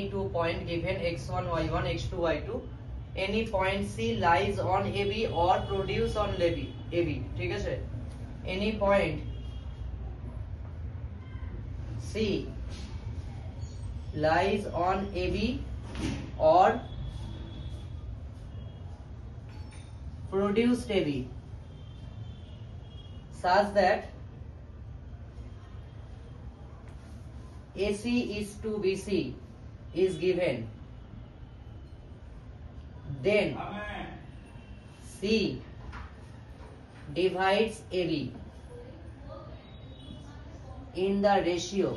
any two point given x1 y1 x2 y2, any point C lies on AB or produce on AB, ঠিক আছে? any point C lies on AB or produced AB such that AC is to BC is given, then C divides AB in the ratio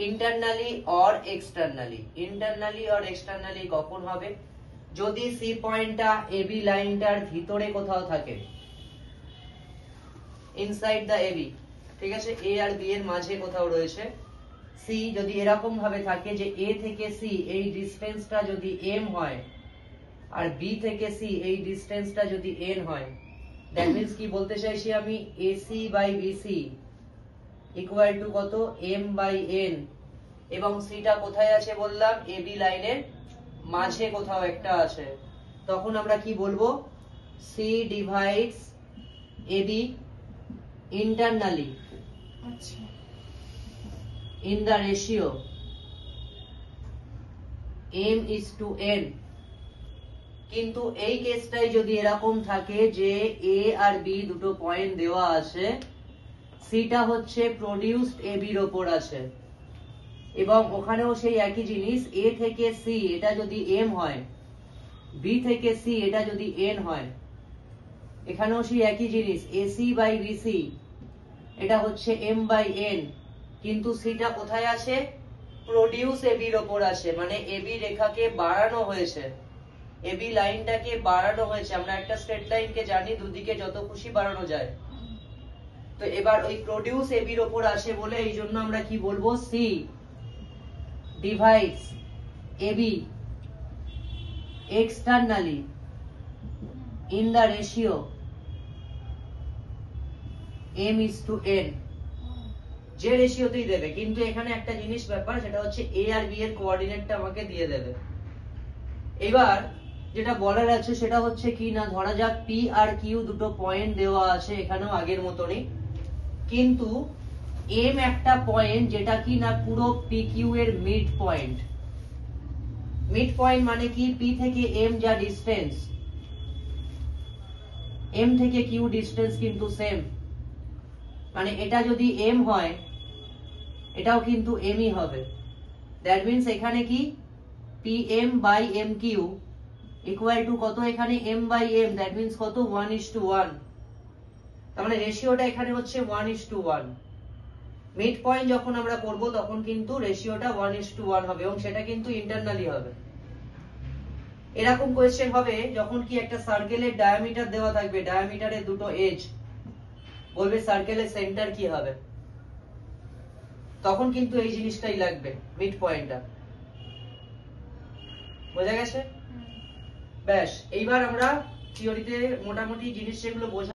internally or externally. Internally or externally কখন হবে? যদি C পয়েন্টটা AB লাইনটার ভিতরে কোথাও থাকে, inside দা AB, ঠিক আছে? A R B এর মাঝে কোথাও রয়েছে। C যদি এরকম ভাবে থাকে যে A থেকে C এই ডিসটেন্সটা যদি m হয় আর B থেকে C এই ডিসটেন্সটা যদি n হয়, দ্যাট মিন্স কি বলতে চাইছি আমি, AC by BC equal to কত, m বাই n, এবং C টা কোথায় আছে বললাম, AB লাইনের মাঝে কোথাও একটা আছে। তখন আমরা কি বলবো, C divides AB internally in the ratio m is to n। কিন্তু এই কেসটাই যদি এরকম থাকে যে A আর B দুটো পয়েন্ট দেওয়া আছে, C টা হচ্ছে প্রডিউসড AB এর উপর আছে, এবং ওখানেও সেই একই জিনিস, A থেকে C এটা যদি m হয়, B থেকে C এটা যদি n হয়, এখানেও সেই একই জিনিস, AC বাই BC এটা হচ্ছে m বাই n, কিন্তু C টা কোথায় আছে, প্রডিউস AB এর উপর আছে, মানে AB রেখাকে বাড়ানো হয়েছে, AB লাইনটাকে বাড়ানো হয়েছে। আমরা একটা স্ট্রেট লাইনকে জানি দুদিকে যত খুশি বাড়ানো যায়, তো এবার ওই প্রডিউস AB এর উপর আছে বলে এই জন্য আমরা কি বলবো, C divides AB externally in the ratio m is to n, যে রেশিওতেই দেবে, কিন্তু এখানে একটা জিনিস ব্যাপার, সেটা হচ্ছে A আর B এর কোঅর্ডিনেটটা আমাকে দিয়ে দেবে। এবার যেটা বলার আছে সেটা হচ্ছে কি না, ধরা যাক P আর Q দুটো পয়েন্ট দেওয়া আছে এখানেও আগের মতনই, কিন্তু M একটা পয়েন্ট যেটা কি না পুরো PQ এর মিড পয়েন্ট। মিড পয়েন্ট মানে কি, P থেকে M যা ডিসটেন্স, M থেকে Q ডিসটেন্স কিন্তু সেম, মানে এটা যদি M হয় এটাও কিন্তু M ই হবে। দ্যাট মিন্স এখানে কি PM by MQ equal to কত, এখানে M by M, that means কত, 1:1, তার মানে রেশিওটা এখানে হচ্ছে 1:1। মিড পয়েন্ট যখন আমরা করব তখন কিন্তু রেশিওটা 1:1 হবে, এবং সেটা কিন্তু ইন্টারনালি হবে। এরকম কোয়েশ্চেন হবে যখন কি একটা সার্কেলের ডায়ামিটার দেওয়া থাকবে, ডায়ামিটারের দুটো এজ, বলবে সার্কেলের সেন্টার কি হবে, তখন কিন্তু এই জিনিসটাই লাগবে, মিড পয়েন্টটা। বোঝা গেছে? ব্যাস, এইবার আমরা থিওরিতে মোটামুটি জিনিস যেগুলো বোঝা